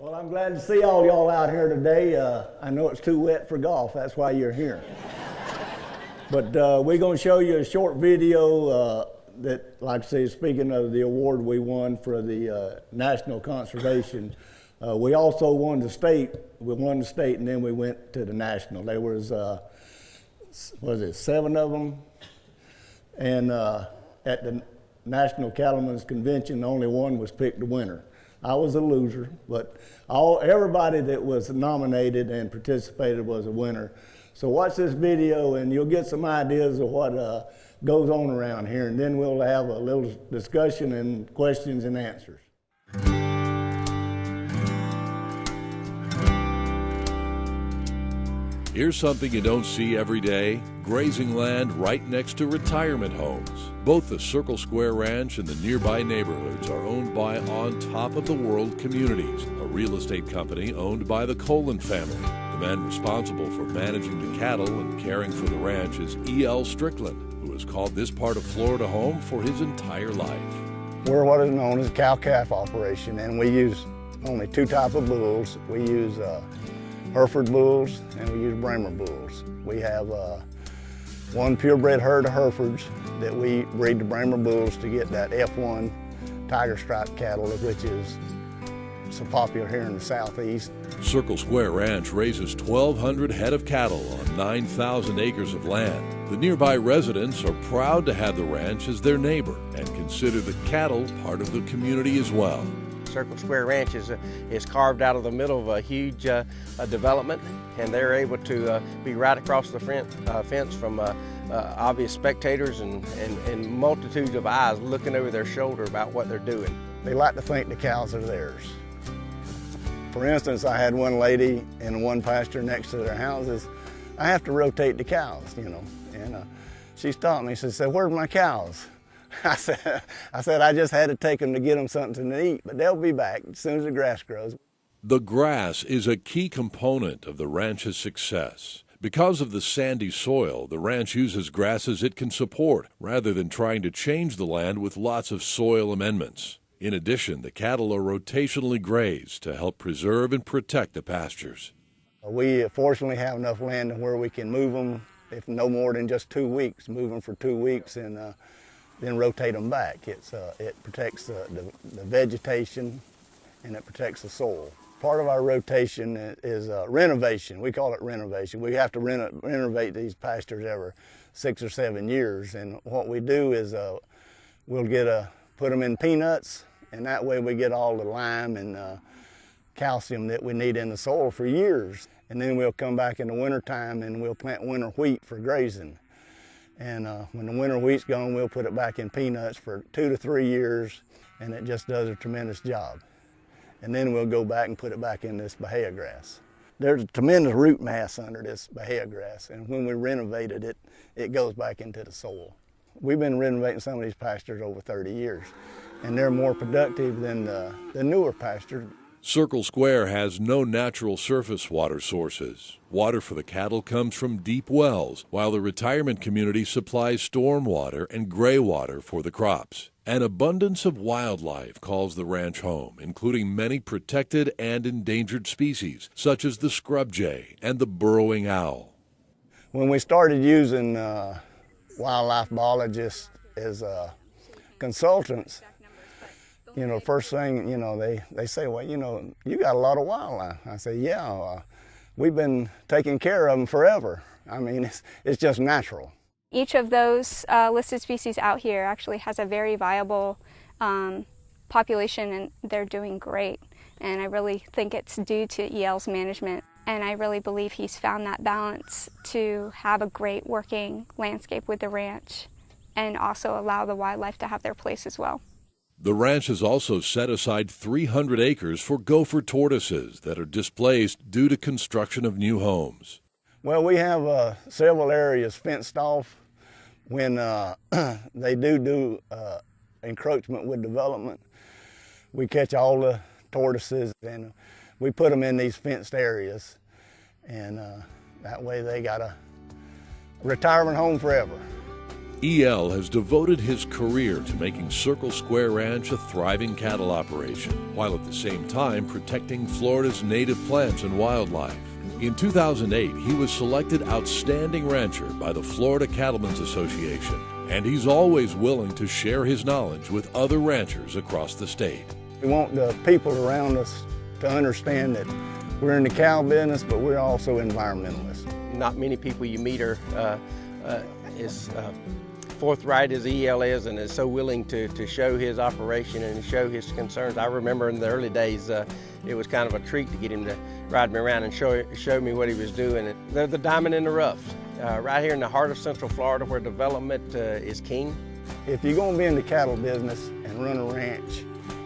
Well, I'm glad to see all y'all out here today. I know it's too wet for golf, that's why you're here. But we're going to show you a short video that, like I say, speaking of the award we won for the National Conservation. We also won the state. We won the state and then we went to the national. There was 7 of them? And at the National Cattlemen's Convention, only one was picked the winner. I was a loser, but everybody that was nominated and participated was a winner. So watch this video and you'll get some ideas of what goes on around here, and then we'll have a little discussion and questions and answers. Here's something you don't see every day: grazing land right next to retirement homes. Both the Circle Square Ranch and the nearby neighborhoods are owned by On Top of the World Communities, a real estate company owned by the Colan family. The man responsible for managing the cattle and caring for the ranch is E.L. Strickland, who has called this part of Florida home for his entire life. We're what is known as a cow-calf operation, and we use only 2 types of bulls. We use Hereford bulls and we use Bremer bulls. We have one purebred herd of Herefords that we breed the Bremer bulls to get that F1 tiger stripe cattle, which is so popular here in the southeast. Circle Square Ranch raises 1,200 head of cattle on 9,000 acres of land. The nearby residents are proud to have the ranch as their neighbor and consider the cattle part of the community as well. Circle Square Ranch is carved out of the middle of a huge development, and they're able to be right across the fence from obvious spectators and multitudes of eyes looking over their shoulder about what they're doing. They like to think the cows are theirs. For instance, I had one lady in one pasture next to their houses. I have to rotate the cows, you know, and she stopped me. She said, "Where's my cows?" I said I just had to take them to get them something to eat, but they'll be back as soon as the grass grows. The grass is a key component of the ranch's success. Because of the sandy soil, the ranch uses grasses it can support rather than trying to change the land with lots of soil amendments. In addition, the cattle are rotationally grazed to help preserve and protect the pastures. We fortunately have enough land where we can move them, if no more than just 2 weeks, move them for 2 weeks and then rotate them back. It protects the vegetation and it protects the soil. Part of our rotation is renovation. We call it renovation. We have to renovate these pastures every 6 or 7 years, and what we do is we'll put them in peanuts, and that way we get all the lime and calcium that we need in the soil for years. And then we'll come back in the wintertime and we'll plant winter wheat for grazing. And when the winter wheat's gone, we'll put it back in peanuts for 2 to 3 years, and it just does a tremendous job. And then we'll go back and put it back in this bahia grass. There's a tremendous root mass under this bahia grass, and when we renovated it, it goes back into the soil. We've been renovating some of these pastures over 30 years, and they're more productive than the newer pastures. Circle Square has no natural surface water sources. Water for the cattle comes from deep wells, while the retirement community supplies storm water and gray water for the crops. An abundance of wildlife calls the ranch home, including many protected and endangered species, such as the scrub jay and the burrowing owl. When we started using wildlife biologists as consultants, you know, first thing, you know, they say, well, you know, you got a lot of wildlife. I say, yeah, we've been taking care of them forever. I mean, it's just natural. Each of those listed species out here actually has a very viable population, and they're doing great. And I really think it's due to EL's management. And I really believe he's found that balance to have a great working landscape with the ranch and also allow the wildlife to have their place as well. The ranch has also set aside 300 acres for gopher tortoises that are displaced due to construction of new homes. Well, we have several areas fenced off. When they do encroachment with development, we catch all the tortoises and we put them in these fenced areas, and that way they got a retirement home forever. EL has devoted his career to making Circle Square Ranch a thriving cattle operation, while at the same time protecting Florida's native plants and wildlife. In 2008, he was selected Outstanding Rancher by the Florida Cattlemen's Association, and he's always willing to share his knowledge with other ranchers across the state. We want the people around us to understand that we're in the cow business, but we're also environmentalists. Not many people you meet are as forthright as EL is, and is so willing to show his operation and show his concerns. I remember in the early days, it was kind of a treat to get him to ride me around and show me what he was doing. They're the diamond in the rough, right here in the heart of Central Florida, where development is king. If you're going to be in the cattle business and run a ranch,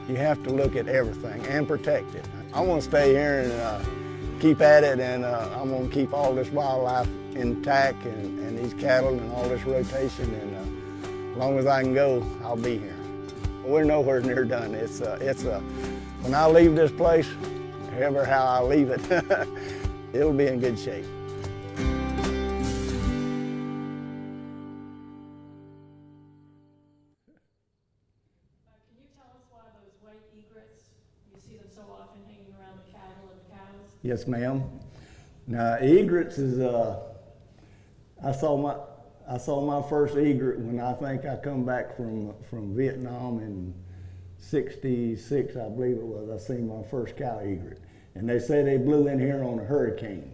you have to look at everything and protect it. I want to stay here and keep at it, and I'm going to keep all this wildlife intact and these cattle and all this rotation, and as long as I can go, I'll be here. We're nowhere near done. When I leave this place, however how I leave it, it'll be in good shape. Yes, ma'am. Now, egrets is, I saw my first egret when I think I come back from Vietnam in '66, I believe it was. I seen my first cow egret. And they say they blew in here on a hurricane.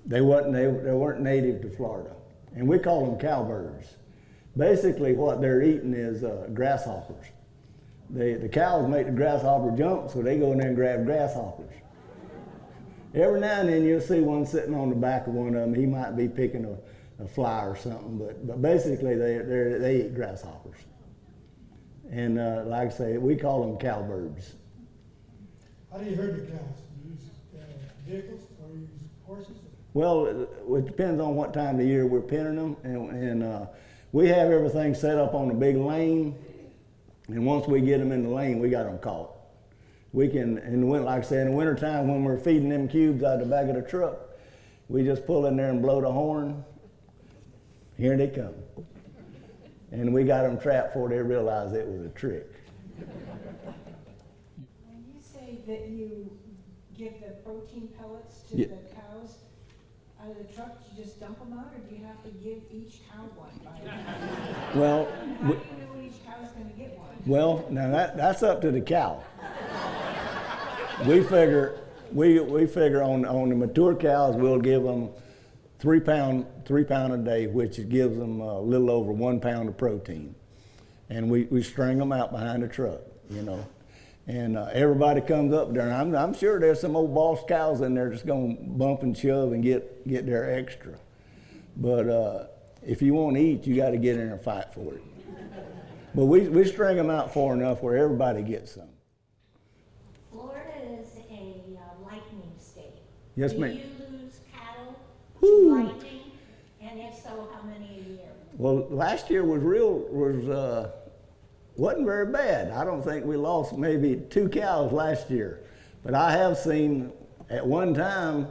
They weren't native to Florida. And we call them cowbirds. Basically what they're eating is grasshoppers. The cows make the grasshopper jump, so they go in there and grab grasshoppers. Every now and then you'll see one sitting on the back of one of them. He might be picking a fly or something, but basically they eat grasshoppers. And like I say, we call them cowbirds. How do you herd the cows? Do you use vehicles or you use horses? Well, it depends on what time of year we're penning them, and we have everything set up on a big lane, and once we get them in the lane, we got them caught. We can, like I said, in the wintertime when we're feeding them cubes out the back of the truck, we just pull in there and blow the horn. Here they come. And we got them trapped before they realized it was a trick. When you say that you give the protein pellets to the cows out of the truck, you just dump them out, or do you have to give each cow one? Well, how do you know when each cow is going to get one? Well, now that's up to the cow. We figure on the mature cows we'll give them 3 pound a day, which gives them a little over 1 pound of protein, and we string them out behind the truck, you know, and everybody comes up there, and I'm sure there's some old boss cows in there just gonna bump and shove and get their extra, but if you want to eat, you got to get in and fight for it. But we string them out far enough where everybody gets some. Florida is a lightning state. Yes, ma'am. Do you lose cattle to lightning? And if so, how many a year? Well, last year wasn't very bad. I don't think we lost maybe 2 cows last year. But I have seen at one time,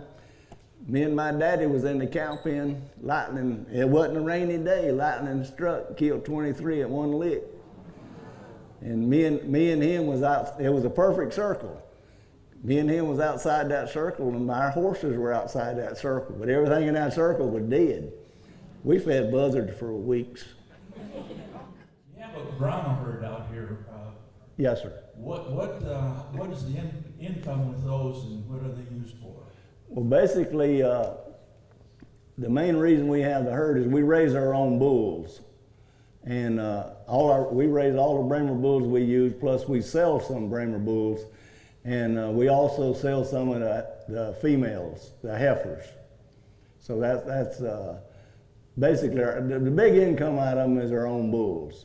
me and my daddy was in the cow pen, lightning, it wasn't a rainy day, lightning struck, killed 23 at one lick. And me and him was out, it was a perfect circle. Me and him was outside that circle, and our horses were outside that circle, but everything in that circle was dead. We fed buzzards for weeks. You have a Brahma herd out here. Yes, sir. What is the income with those, and what are they used for? Well, basically, the main reason we have the herd is we raise our own bulls. And we raise all the Bremer bulls we use, plus we sell some Bremer bulls. And we also sell some of the females, the heifers. So that's basically, the big income out of them is our own bulls.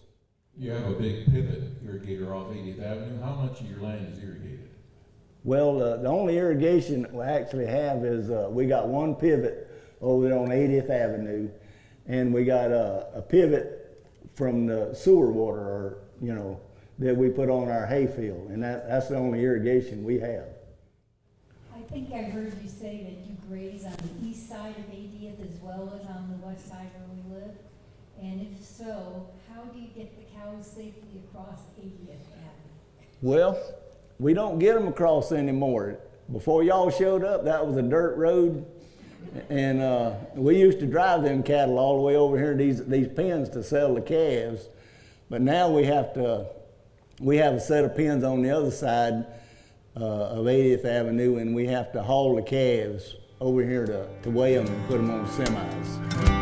You have a big pivot irrigator off 80th Avenue. How much of your land is irrigated? Well, the only irrigation we actually have is we got one pivot over there on 80th Avenue, and we got a pivot from the sewer water, or that we put on our hayfield, and that's the only irrigation we have. I think I heard you say that you graze on the east side of 80th as well as on the west side where we live. And if so, how do you get the cows safely across 80th Avenue? Well, we don't get them across anymore. Before y'all showed up, that was a dirt road. And we used to drive them cattle all the way over here to these pens to sell the calves. But now we have a set of pens on the other side of 80th Avenue, and we have to haul the calves over here to weigh them and put them on semis.